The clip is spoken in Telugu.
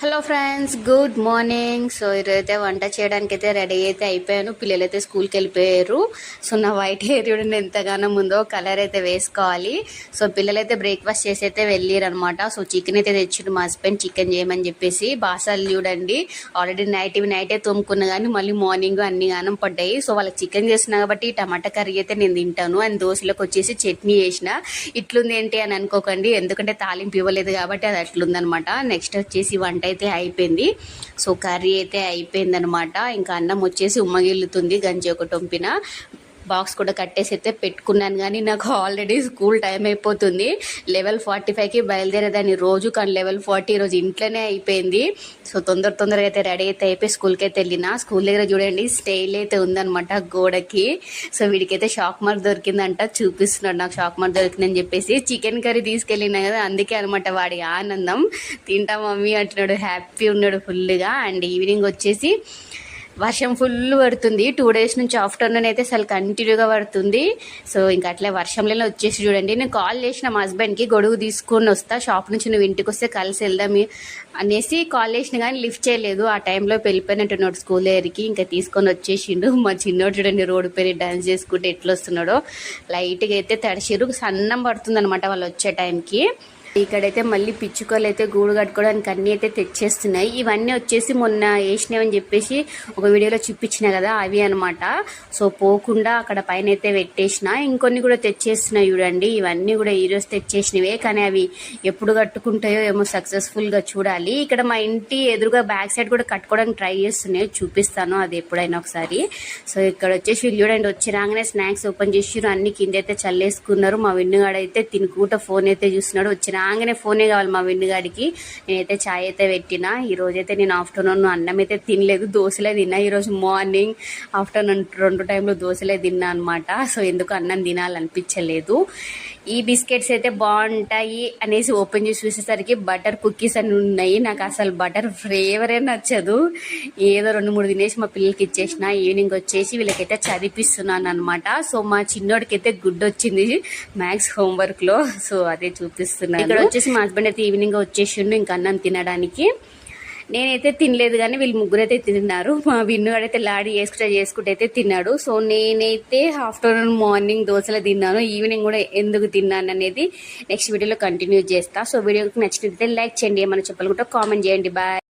Hello friends, good morning. So ఈరోజైతే వంట చేయడానికి అయితే రెడీ అయితే అయిపోయాను. పిల్లలైతే స్కూల్కి వెళ్ళిపోయారు. సో నా వైట్ హెయిర్ చూడండి ఎంతగానో ముందో కలర్ అయితే వేసుకోవాలి. సో పిల్లలైతే బ్రేక్ఫాస్ట్ చేసి అయితే వెళ్ళారు అనమాట. సో చికెన్ అయితే తెచ్చిండు మా హస్బెండ్, చికెన్ చేయమని చెప్పేసి. బాసాలు చూడండి ఆల్రెడీ నైటే తోముకున్నా కానీ మళ్ళీ మార్నింగ్ అన్ని గానం పడ్డాయి. సో వాళ్ళకి చికెన్ చేస్తున్నా కాబట్టి టమాటా కర్రీ అయితే నేను తింటాను. అండ్ దోశలోకి వచ్చేసి చట్నీ చేసిన. ఇట్లుంది ఏంటి అని అనుకోకండి, ఎందుకంటే తాలింపు ఇవ్వలేదు కాబట్టి అది అట్లుందనమాట. నెక్స్ట్ వచ్చేసి వంట అయితే అయిపోయింది. సో కర్రీ అయితే అయిపోయింది అనమాట. ఇంకా అన్నం వచ్చేసి ఉమ్మగిల్లుతుంది. గంజి ఒకటి వంపిన బాక్స్ కూడా కట్టేసి అయితే పెట్టుకున్నాను. కానీ నాకు ఆల్రెడీ స్కూల్ టైం అయిపోతుంది. 11:45కి బయలుదేరేదాన్ని రోజు, కానీ 11:40 ఈరోజు ఇంట్లోనే అయిపోయింది. సో తొందరగా అయితే రెడీ అయితే అయిపోయి స్కూల్కి అయితే వెళ్ళిన. స్కూల్ దగ్గర చూడండి స్టైల్ అయితే ఉందనమాట గోడకి. సో వీడికైతే షాక్ మార్క్ దొరికిందంట, చూపిస్తున్నాడు నాకు షాక్ మార్క్ దొరికిందని చెప్పేసి. చికెన్ కర్రీ తీసుకెళ్ళినా కదా, అందుకే అనమాట వాడి ఆనందం. తింటా మమ్మీ అంటున్నాడు, హ్యాపీ ఉన్నాడు ఫుల్గా. అండ్ ఈవినింగ్ వచ్చేసి వర్షం ఫుల్ పడుతుంది. 2 days నుంచి ఆఫ్టర్నూన్ అయితే అసలు కంటిన్యూగా పడుతుంది. సో ఇంకా అట్లే వర్షంలోనే వచ్చేసి చూడండి. నేను కాల్ చేసిన మా హస్బెండ్కి, గొడుగు తీసుకొని వస్తా షాప్ నుంచి, నువ్వు ఇంటికి వస్తే కలిసి వెళ్దాం అనేసి కాల్ చేసిన కానీ లిఫ్ట్ చేయలేదు. ఆ టైంలో వెళ్ళిపోయినట్టున్నాడు స్కూల్ దగ్గరికి. ఇంకా తీసుకొని వచ్చేసిండు. మా చిన్నోడు చూడండి రోడ్డు పేరు డాన్స్ చేసుకుంటే ఎట్లా వస్తున్నాడో. లైట్గా అయితే తడిసిరు, సన్నం పడుతుంది అనమాట వాళ్ళు వచ్చే టైంకి. ఇక్కడైతే మళ్ళీ పిచ్చుకలు అయితే గూడు కట్టుకోవడానికి అన్నీ అయితే తెచ్చేస్తున్నాయి. ఇవన్నీ వచ్చేసి మొన్న వేసినామని చెప్పేసి ఒక వీడియోలో చూపించిన కదా, అవి అనమాట. సో పోకుండా అక్కడ పైన అయితే పెట్టేసిన. ఇంకొన్ని కూడా తెచ్చేస్తున్నాయి చూడండి. ఇవన్నీ కూడా ఈరోజు తెచ్చేసినవే, కానీ అవి ఎప్పుడు కట్టుకుంటాయో ఏమో, సక్సెస్ఫుల్గా చూడాలి. ఇక్కడ మా ఇంటి ఎదురుగా బ్యాక్ సైడ్ కూడా కట్టుకోవడానికి ట్రై చేస్తున్నాయి, చూపిస్తాను అది ఎప్పుడైనా ఒకసారి. సో ఇక్కడ వచ్చేసి వీళ్ళు చూడండి వచ్చి రాగానే స్నాక్స్ ఓపెన్ చేసిరు, అన్ని కింద అయితే చల్లేసుకున్నారు. మా విన్నుగాడైతే తినుకుంటా ఫోన్ అయితే చూస్తున్నాడు. వచ్చిన రాగానే ఫోనే కావాలి మా విన్నుగాడికి. నేనైతే ఛాయ్ అయితే పెట్టినా. ఈ రోజైతే నేను ఆఫ్టర్నూన్ అన్నం అయితే తినలేదు, దోశలే తిన్నా. ఈరోజు మార్నింగ్ ఆఫ్టర్నూన్ 2 టైంలో దోశలే తిన్నా అనమాట. సో ఎందుకు అన్నం తినాలనిపించలేదు. ఈ బిస్కెట్స్ అయితే బాగుంటాయి అనేసి ఓపెన్ చేసి చూసేసరికి బటర్ కుకీస్ అని ఉన్నాయి. నాకు అసలు బటర్ ఫ్లేవరే నచ్చదు. ఏదో 2-3 తినేసి మా పిల్లలకి ఇచ్చేసిన. ఈవినింగ్ వచ్చేసి వీళ్ళకైతే చదివిస్తున్నాను అనమాట. సో మా చిన్నోడికి అయితే గుడ్ వచ్చింది మ్యాథ్స్ హోంవర్క్ లో. సో అదే చూపిస్తున్నాను. ఇక్కడ వచ్చేసి మా హస్బెండ్ అయితే ఈవినింగ్ వచ్చేసిండు ఇంకా అన్నం తినడానికి. నేనైతే తినలేదు, కానీ వీళ్ళు ముగ్గురు అయితే తిన్నారు. మా విన్నుగాడైతే లాడీ చేసుకుంటే అయితే తిన్నాడు. సో నేనైతే ఆఫ్టర్నూన్ మార్నింగ్ దోశలు తిన్నాను. ఈవినింగ్ కూడా ఎందుకు తిన్నాను అనేది నెక్స్ట్ వీడియోలో కంటిన్యూ చేస్తా. సో వీడియోకి నచ్చినట్లయితే లైక్ చేయండి, ఏమైనా చెప్పాలనుకుంటే కామెంట్ చేయండి. బాయ్.